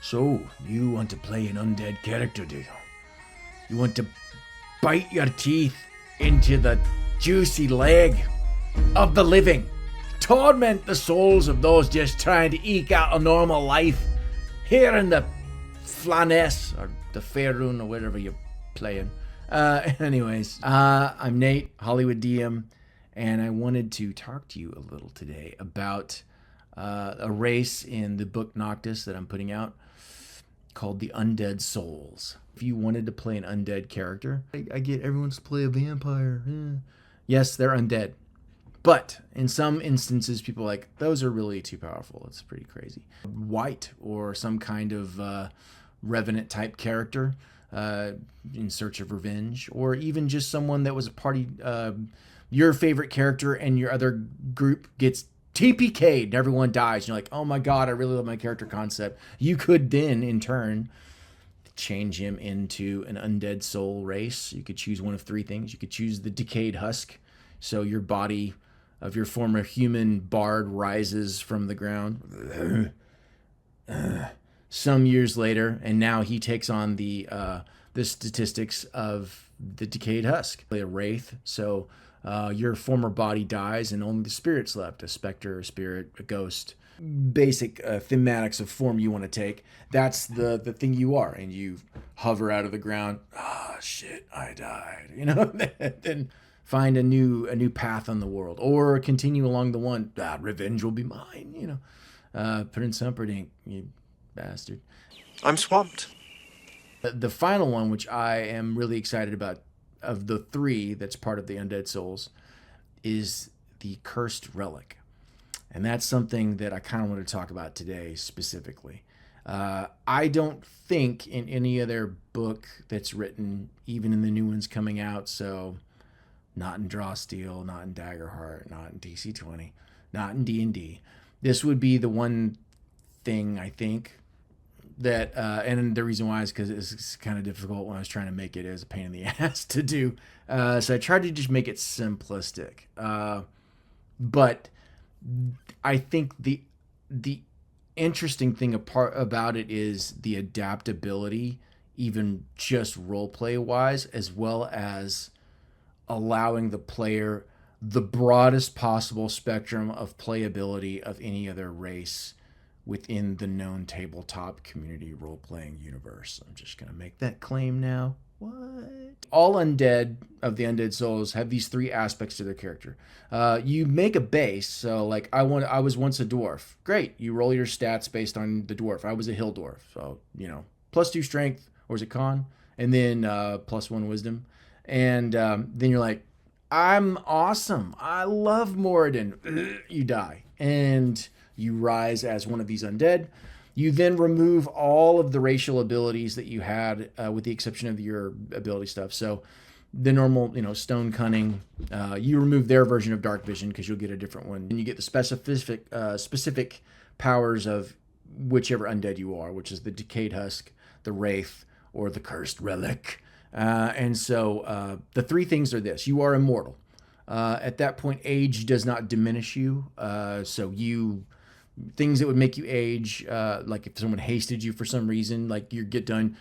So, you want to play an undead character, do you? You want to bite your teeth into the juicy leg of the living, torment the souls of those just trying to eke out a normal life here in the Flaness, or the Faerun, or whatever you're playing. Anyways, I'm Nate, Hollywood DM, and I wanted to talk to you a little today about a race in the book Noctis that I'm putting out called the Undead Souls. If you wanted to play an undead character, I get everyone to play a vampire. Yes, they're undead. But in some instances, people are like, those are really too powerful. It's pretty crazy. White or some kind of revenant type character in search of revenge, or even just someone that was a party, your favorite character and your other group gets TPK'd and everyone dies. And you're like, oh my God, I really love my character concept. You could then, in turn, change him into an undead soul race. You could choose one of three things. You could choose the Decayed Husk. So your body of your former human bard rises from the ground some years later, and now he takes on the statistics of the Decayed Husk. Play a Wraith, so your former body dies and only the spirit's left, a specter, a spirit, a ghost. Basic thematics of form you want to take. That's the thing you are, and you hover out of the ground. Ah, shit, I died. You know, then find a new path on the world, or continue along the one. Revenge will be mine. You know, put in some ink, you bastard. I'm swamped. The final one, which I am really excited about, of the three that's part of the Undead Souls, is the Cursed Relic. And that's something that I kind of want to talk about today specifically. I don't think in any other book that's written, even in the new ones coming out, so not in Drawsteel, not in Daggerheart, not in DC-20, not in D&D, this would be the one thing I think that, and the reason why is because it's kind of difficult when I was trying to make it as a pain in the ass to do. So I tried to just make it simplistic. But I think the interesting thing about it is the adaptability, even just roleplay wise, as well as allowing the player the broadest possible spectrum of playability of any other race within the known tabletop community role-playing universe. I'm just going to make that claim now. What? All undead of the Undead Souls have these three aspects to their character. You make a base, so like I was once a dwarf. Great, you roll your stats based on the dwarf. I was a hill dwarf, so you know, +2 strength, or is it con, and then +1 wisdom, and then you're like, I'm awesome. I love Moradin. You die, and you rise as one of these undead. You then remove all of the racial abilities that you had, with the exception of your ability stuff. So the normal, you know, stone cunning, you remove their version of dark vision because you'll get a different one. And you get the specific powers of whichever undead you are, which is the Decayed Husk, the Wraith, or the Cursed Relic. And so the three things are this. You are immortal. At that point, age does not diminish you. So things that would make you age, like if someone hasted you for some reason, like you get done,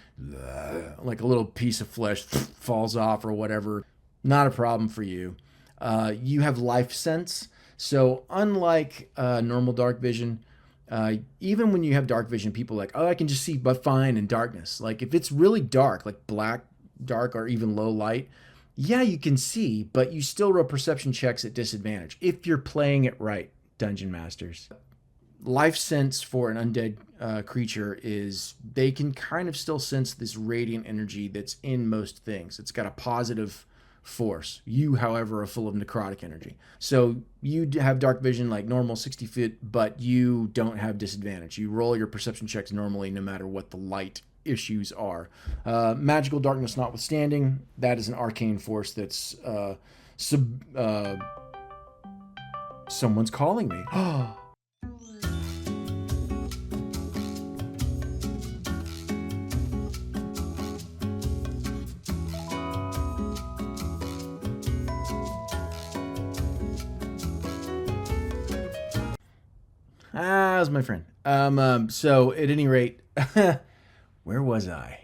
like a little piece of flesh falls off or whatever, not a problem for you. You have life sense. So unlike normal dark vision, even when you have dark vision, people are like, oh, I can just see but fine in darkness. Like if it's really dark, like black, dark, or even low light, yeah, you can see, but you still roll perception checks at disadvantage if you're playing it right, Dungeon Masters. Life sense for an undead creature is they can kind of still sense this radiant energy that's in most things. It's got a positive force. You, however, are full of necrotic energy. So you have dark vision like normal, 60 feet, but you don't have disadvantage. You roll your perception checks normally no matter what the light issues are. Magical darkness notwithstanding, that is an arcane force that's someone's calling me. That was my friend. So at any rate, where was I?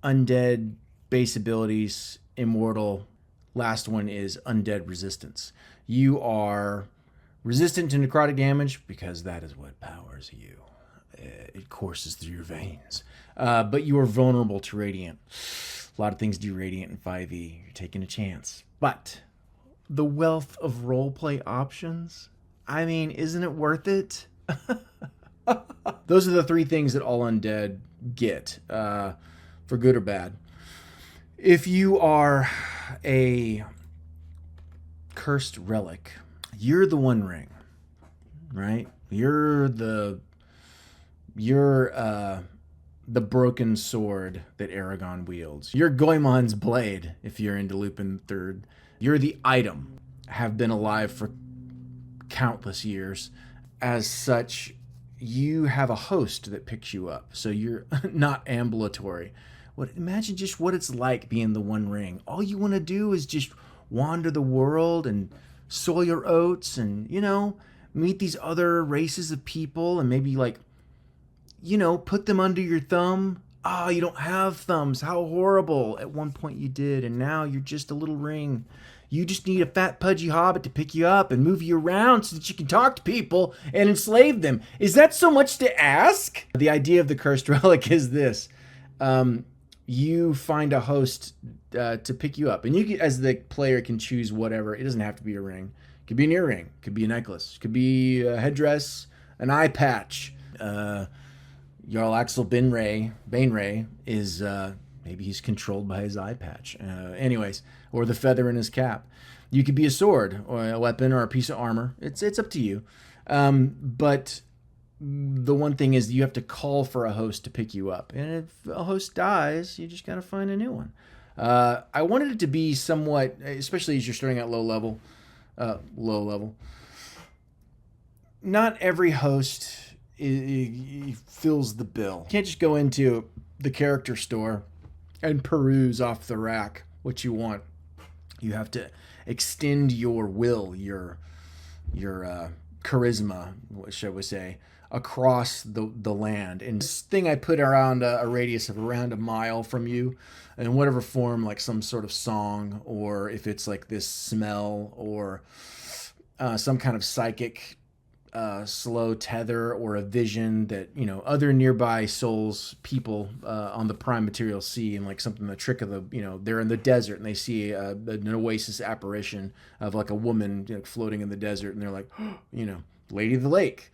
Undead, base abilities, immortal. Last one is undead resistance. You are resistant to necrotic damage because that is what powers you. It courses through your veins. But you are vulnerable to radiant. A lot of things do radiant in 5e. You're taking a chance. But the wealth of roleplay options, I mean, isn't it worth it? Those are the three things that all undead get, for good or bad. If you are a Cursed Relic, you're the One Ring, right? You're the broken sword that Aragon wields. You're Goemon's blade, if you're into Lupin III. You're the item, have been alive for countless years. As such, you have a host that picks you up, so you're not ambulatory. Imagine just what it's like being the One Ring. All you want to do is just wander the world and sow your oats and, meet these other races of people and maybe put them under your thumb. You don't have thumbs. How horrible. At one point you did, and now you're just a little ring. You just need a fat, pudgy hobbit to pick you up and move you around so that you can talk to people and enslave them. Is that so much to ask? The idea of the Cursed Relic is this. You find a host to pick you up. And you can, as the player, can choose whatever. It doesn't have to be a ring. It could be an earring. It could be a necklace. It could be a headdress, an eye patch. Jarl Axel Bainray is... maybe he's controlled by his eye patch. Anyways, or the feather in his cap. You could be a sword or a weapon or a piece of armor. It's up to you. But the one thing is you have to call for a host to pick you up. And if a host dies, you just got to find a new one. I wanted it to be somewhat, especially as you're starting at low level. Not every host fills the bill. You can't just go into the character store and peruse off the rack what you want. You have to extend your will, your charisma, what shall we say, across the land. And this thing I put around a radius of around a mile from you, in whatever form, like some sort of song, or if it's like this smell, or some kind of psychic slow tether, or a vision that other nearby souls, people on the prime material see, and like something, the trick of the they're in the desert and they see an oasis apparition of like a woman floating in the desert, and they're like Lady of the Lake.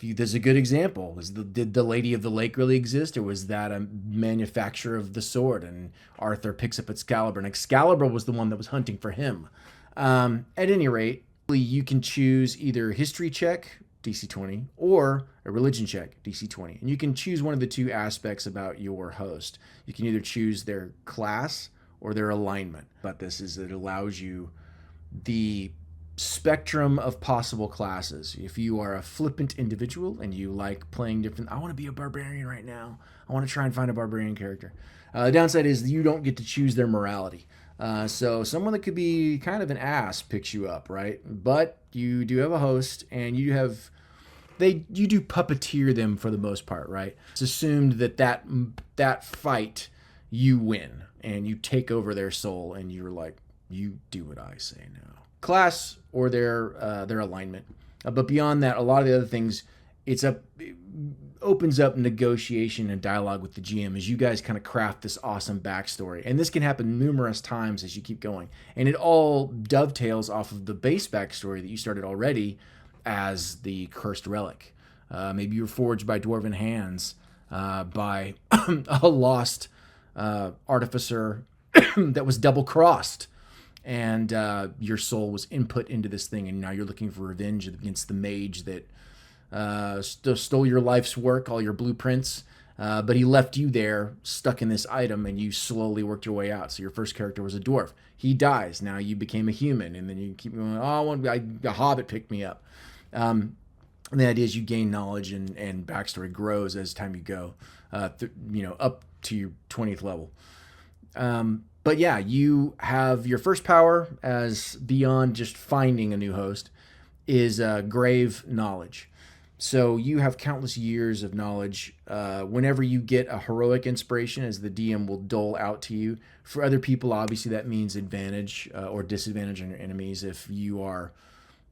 There's a good example. Did the Lady of the Lake really exist, or was that a manufacturer of the sword? And Arthur picks up Excalibur, and Excalibur was the one that was hunting for him. At any rate, you can choose either history check, DC 20, or a religion check, DC 20. And you can choose one of the two aspects about your host. You can either choose their class or their alignment. But this is it allows you the spectrum of possible classes. If you are a flippant individual and you like playing different, I want to be a barbarian right now. I want to try and find a barbarian character. The downside is you don't get to choose their morality. So someone that could be kind of an ass picks you up, right? But you do have a host, and you do puppeteer them for the most part, right? It's assumed that fight you win, and you take over their soul, and you're like, you do what I say now. Class or their alignment, but beyond that, a lot of the other things, it opens up negotiation and dialogue with the GM as you guys kind of craft this awesome backstory. And this can happen numerous times as you keep going. And it all dovetails off of the base backstory that you started already as the Cursed Relic. Maybe you were forged by dwarven hands by a lost artificer that was double-crossed. And your soul was input into this thing, and now you're looking for revenge against the mage that stole your life's work, all your blueprints, but he left you there stuck in this item, and you slowly worked your way out. So your first character was a dwarf. He dies. Now you became a human, and then you keep going, a hobbit picked me up. And the idea is you gain knowledge, and backstory grows as time you go, up to your 20th level. But yeah, you have your first power, as beyond just finding a new host, is grave knowledge. So you have countless years of knowledge. Whenever you get a heroic inspiration, as the DM will dole out to you. For other people, obviously that means advantage or disadvantage on your enemies if you are,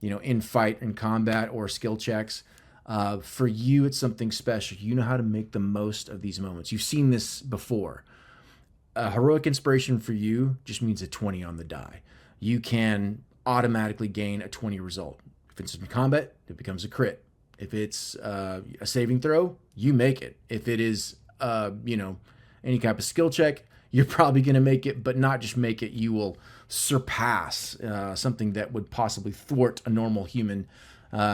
in fight and combat or skill checks. For you, it's something special. You know how to make the most of these moments. You've seen this before. A heroic inspiration for you just means a 20 on the die. You can automatically gain a 20 result. If it's in combat, it becomes a crit. If it's a saving throw, you make it. If it is, any type of skill check, you're probably going to make it, but not just make it. You will surpass something that would possibly thwart a normal human.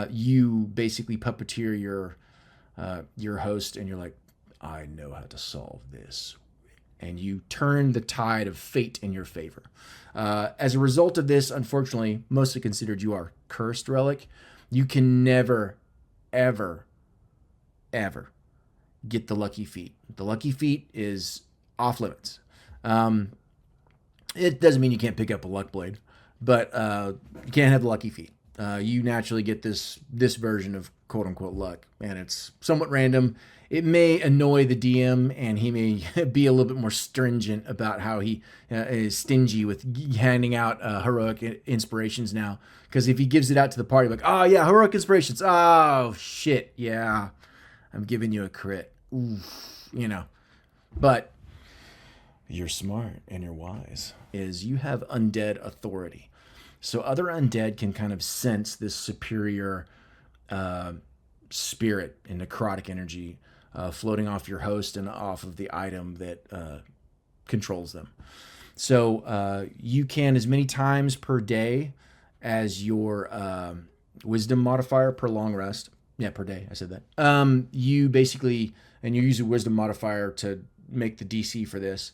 You basically puppeteer your host, and you're like, I know how to solve this. And you turn the tide of fate in your favor. As a result of this, unfortunately, mostly considered you are Cursed Relic. You can never, ever, ever get the lucky feat. The lucky feat is off limits. It doesn't mean you can't pick up a luck blade, but you can't have the lucky feat. You naturally get this version of quote unquote luck, and it's somewhat random. It may annoy the DM, and he may be a little bit more stringent about how he is stingy with handing out heroic inspirations now. Because if he gives it out to the party, like, oh yeah, heroic inspirations. Oh shit, yeah, I'm giving you a crit. Oof, But you're smart and you're wise. Is you have undead authority. So other undead can kind of sense this superior spirit and necrotic energy floating off your host and off of the item that controls them. So you can, as many times per day as your wisdom modifier per long rest. Yeah, per day. I said that. You basically, and you use a wisdom modifier to make the DC for this.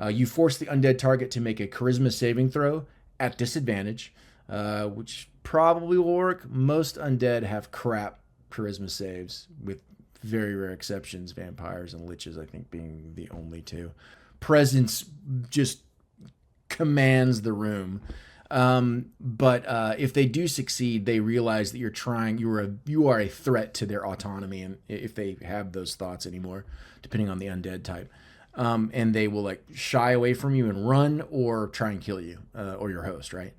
You force the undead target to make a charisma saving throw at disadvantage, which probably will work. Most undead have crap charisma saves, with very rare exceptions, vampires and liches, I think, being the only two. Presence just commands the room. But if they do succeed, they realize that you are a threat to their autonomy, and if they have those thoughts anymore, depending on the undead type. And they will shy away from you and run, or try and kill you, or your host, right?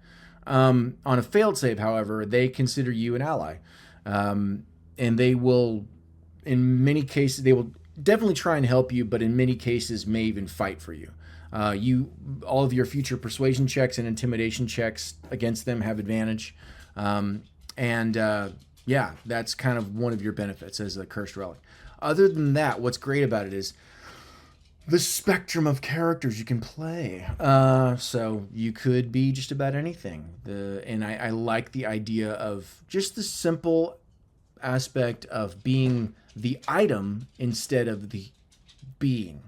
On a failed save, however, they consider you an ally. And they will, in many cases, they will definitely try and help you, but in many cases may even fight for you. All of your future persuasion checks and intimidation checks against them have advantage. That's kind of one of your benefits as a Cursed Relic. Other than that, what's great about it is the spectrum of characters you can play. So you could be just about anything. I like the idea of just the simple aspect of being the item instead of the being.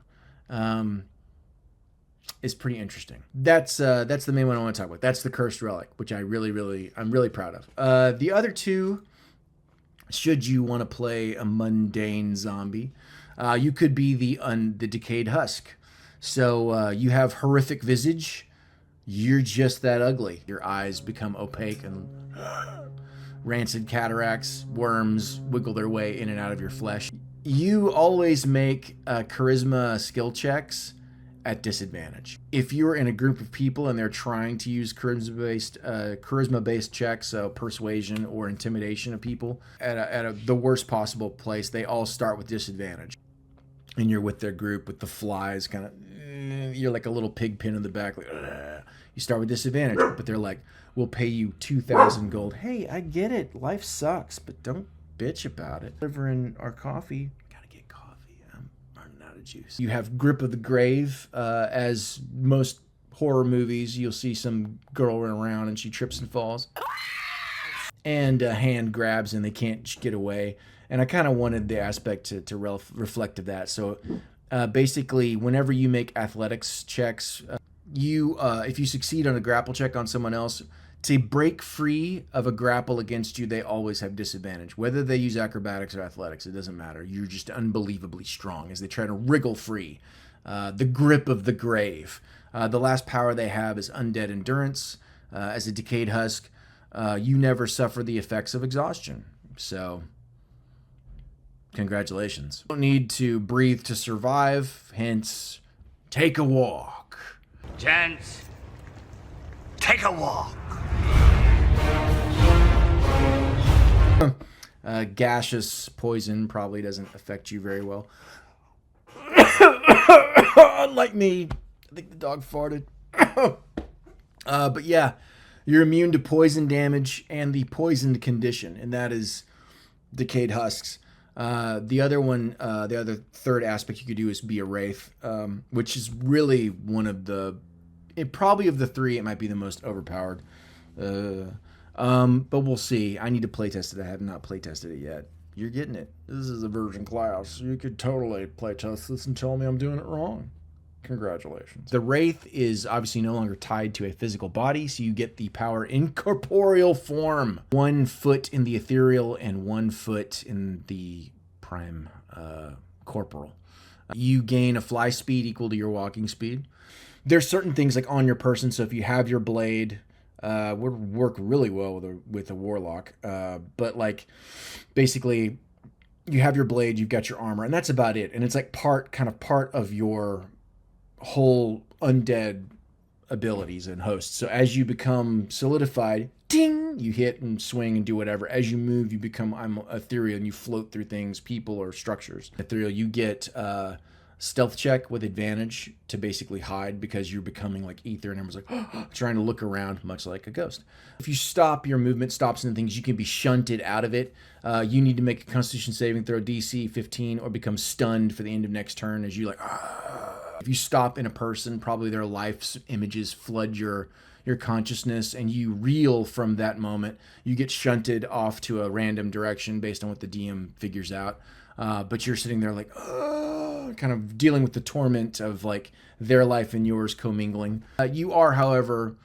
Is pretty interesting. That's the main one I want to talk about. That's the Cursed Relic, which I'm really proud of. The other two, should you want to play a mundane zombie, you could be the Decayed Husk. So you have horrific visage. You're just that ugly. Your eyes become opaque, and rancid cataracts, worms wiggle their way in and out of your flesh. You always make charisma skill checks at disadvantage. If you're in a group of people and they're trying to use charisma-based checks, so persuasion or intimidation of people, at the worst possible place, they all start with disadvantage. And you're with their group with the flies, kind of, you're like a little pig pin in the back. You start with disadvantage, but they're like, we'll pay you 2,000 gold. Hey, I get it. Life sucks, but don't bitch about it. Delivering our coffee. Gotta get coffee. I'm running out of juice. You have Grip of the Grave. As most horror movies, you'll see some girl run around and she trips and falls. And a hand grabs and they can't get away. And I kind of wanted the aspect to reflect of that. So basically, whenever you make athletics checks, if you succeed on a grapple check on someone else, to break free of a grapple against you, they always have disadvantage. Whether they use acrobatics or athletics, it doesn't matter. You're just unbelievably strong as they try to wriggle free. The Grip of the Grave. The last power they have is Undead Endurance. As a Decayed Husk, you never suffer the effects of exhaustion. So Congratulations. You don't need to breathe to survive, hence, take a walk. Gents, take a walk. Gaseous poison probably doesn't affect you very well. Unlike me. I think the dog farted. But yeah, you're immune to poison damage and the poisoned condition, and that is Decayed Husks. The other third aspect you could do is be a Wraith, which is really one of probably of the three, it might be the most overpowered. But we'll see. I need to playtest it. I have not playtested it yet. You're getting it. This is a virgin class. You could totally playtest this and tell me I'm doing it wrong. Congratulations. The Wraith is obviously no longer tied to a physical body, so you get the power in corporeal form. 1 foot in the ethereal and 1 foot in the prime corporal. You gain a fly speed equal to your walking speed. There's certain things like on your person, so if you have your blade, would work really well with a warlock. But like basically you have your blade, you've got your armor, and that's about it. And it's like part of your whole undead abilities and hosts. So as you become solidified, ding, you hit and swing and do whatever. As you move, you become ethereal and you float through things, people or structures. Ethereal, you get stealth check with advantage to basically hide because you're becoming like ether and everyone's like trying to look around much like a ghost. If you stop, your movement stops and things, you can be shunted out of it. You need to make a constitution saving throw DC 15 or become stunned for the end of next turn as you like If you stop in a person, probably their life's images flood your consciousness and you reel from that moment. You get shunted off to a random direction based on what the DM figures out. But you're sitting there like, kind of dealing with the torment of like their life and yours commingling. You are, however,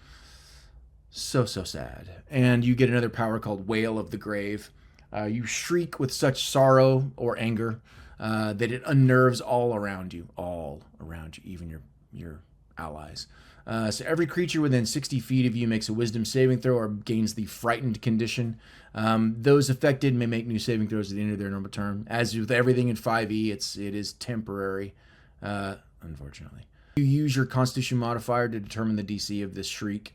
so sad. And you get another power called Wail of the Grave. You shriek with such sorrow or anger that it unnerves all around you, even your allies. So every creature within 60 feet of you makes a wisdom saving throw or gains the frightened condition. Those affected may make new saving throws at the end of their normal turn. As with everything in 5e, it is temporary, unfortunately. You use your Constitution modifier to determine the DC of this shriek.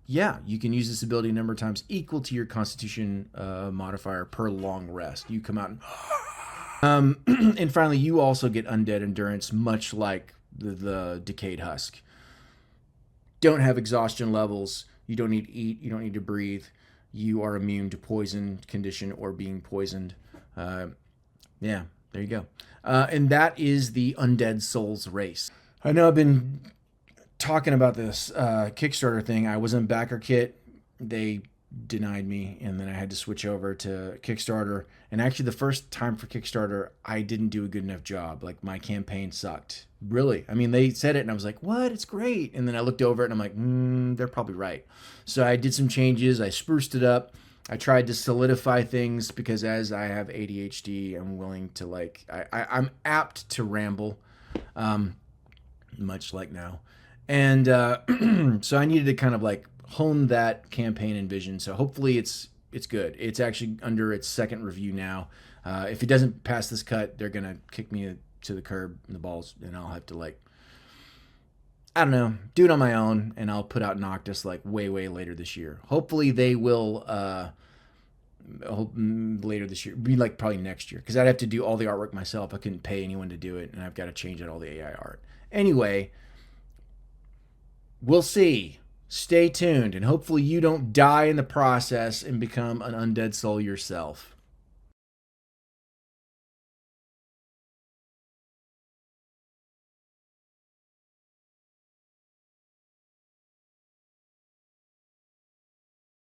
Yeah, you can use this ability a number of times equal to your Constitution modifier per long rest. You come out and... and finally, you also get Undead Endurance, much like the Decayed Husk. Don't have exhaustion levels. You don't need to eat. You don't need to breathe. You are immune to poison condition or being poisoned. Yeah, there you go. And that is the Undead Souls race. I know I've been talking about this Kickstarter thing. I was in backer kit. They denied me, and then I had to switch over to Kickstarter. And actually, the first time for Kickstarter, I didn't do a good enough job. Like, my campaign sucked. Really. I mean, they said it, and I was like, what? It's great. And then I looked over it, and I'm like, they're probably right. So I did some changes. I spruced it up. I tried to solidify things because as I have ADHD, I'm willing to, like, I'm apt to ramble, much like now. And so I needed to kind of, like, hone that campaign and vision. So hopefully it's good. It's actually under its second review now. If it doesn't pass this cut, they're going to kick me to the curb in the balls, and I'll have to, like, I don't know, do it on my own, and I'll put out Noctis like way later this year. Hopefully they will later this year, be like probably next year, because I'd have to do all the artwork myself. I couldn't pay anyone to do it, and I've got to change out all the AI art. Anyway, we'll see. Stay tuned, and hopefully you don't die in the process and become an undead soul yourself.